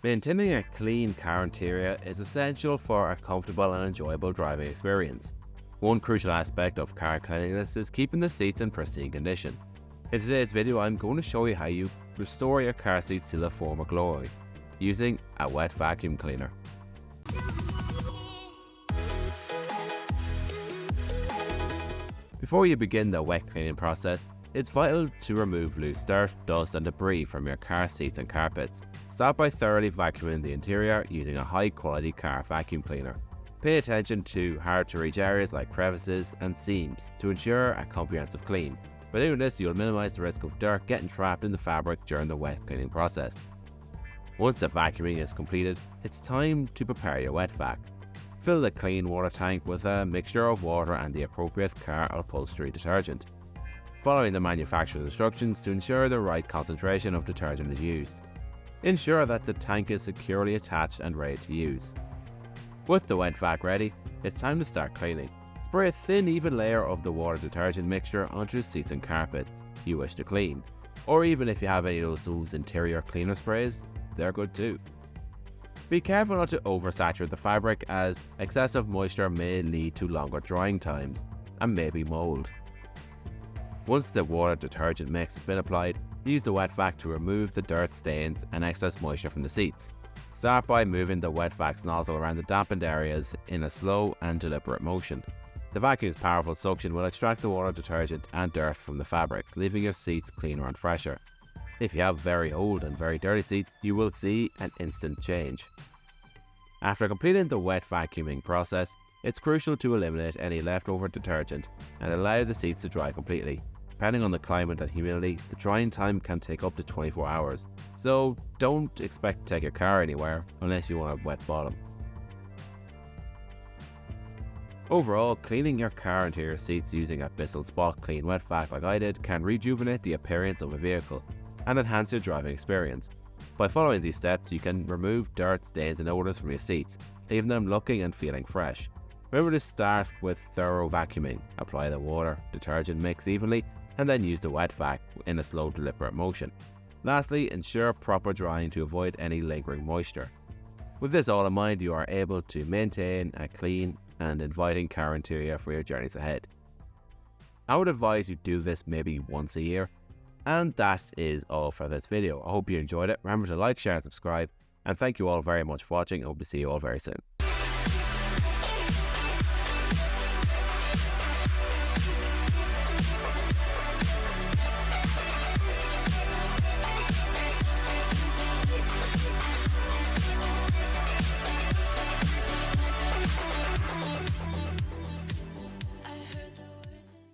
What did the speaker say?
Maintaining a clean car interior is essential for a comfortable and enjoyable driving experience. One crucial aspect of car cleanliness is keeping the seats in pristine condition. In today's video, I'm going to show you how you restore your car seats to their former glory using a wet vacuum cleaner. Before you begin the wet cleaning process, it's vital to remove loose dirt, dust and debris from your car seats and carpets. Start by thoroughly vacuuming the interior using a high-quality car vacuum cleaner. Pay attention to hard-to-reach areas like crevices and seams to ensure a comprehensive clean. By doing this, you'll minimize the risk of dirt getting trapped in the fabric during the wet cleaning process. Once the vacuuming is completed, it's time to prepare your wet vac. Fill the clean water tank with a mixture of water and the appropriate car upholstery detergent, following the manufacturer's instructions to ensure the right concentration of detergent is used. Ensure that the tank is securely attached and ready to use. With the wet vac ready, it's time to start cleaning. Spray a thin, even layer of the water detergent mixture onto the seats and carpets you wish to clean. Or even if you have any of those interior cleaner sprays, they're good too. Be careful not to oversaturate the fabric, as excessive moisture may lead to longer drying times and maybe mold. Once the water detergent mix has been applied, use the wet vac to remove the dirt stains and excess moisture from the seats. Start by moving the wet vac's nozzle around the dampened areas in a slow and deliberate motion. The vacuum's powerful suction will extract the water detergent and dirt from the fabrics, leaving your seats cleaner and fresher. If you have very old and very dirty seats, you will see an instant change. After completing the wet vacuuming process, it's crucial to eliminate any leftover detergent and allow the seats to dry completely. Depending on the climate and humidity, the drying time can take up to 24 hours, so don't expect to take your car anywhere unless you want a wet bottom. Overall, cleaning your car interior seats using a Bissell Spot Clean Wet Vac like I did can rejuvenate the appearance of a vehicle and enhance your driving experience. By following these steps, you can remove dirt, stains and odours from your seats, leaving them looking and feeling fresh. Remember to start with thorough vacuuming. Apply the water detergent mix evenly and then use the wet vac in a slow, deliberate motion. Lastly, ensure proper drying to avoid any lingering moisture. With this all in mind, you are able to maintain a clean and inviting car interior for your journeys ahead. I would advise you do this maybe once a year. And that is all for this video. I hope you enjoyed it. Remember to like, share and subscribe. And thank you all very much for watching. I hope to see you all very soon.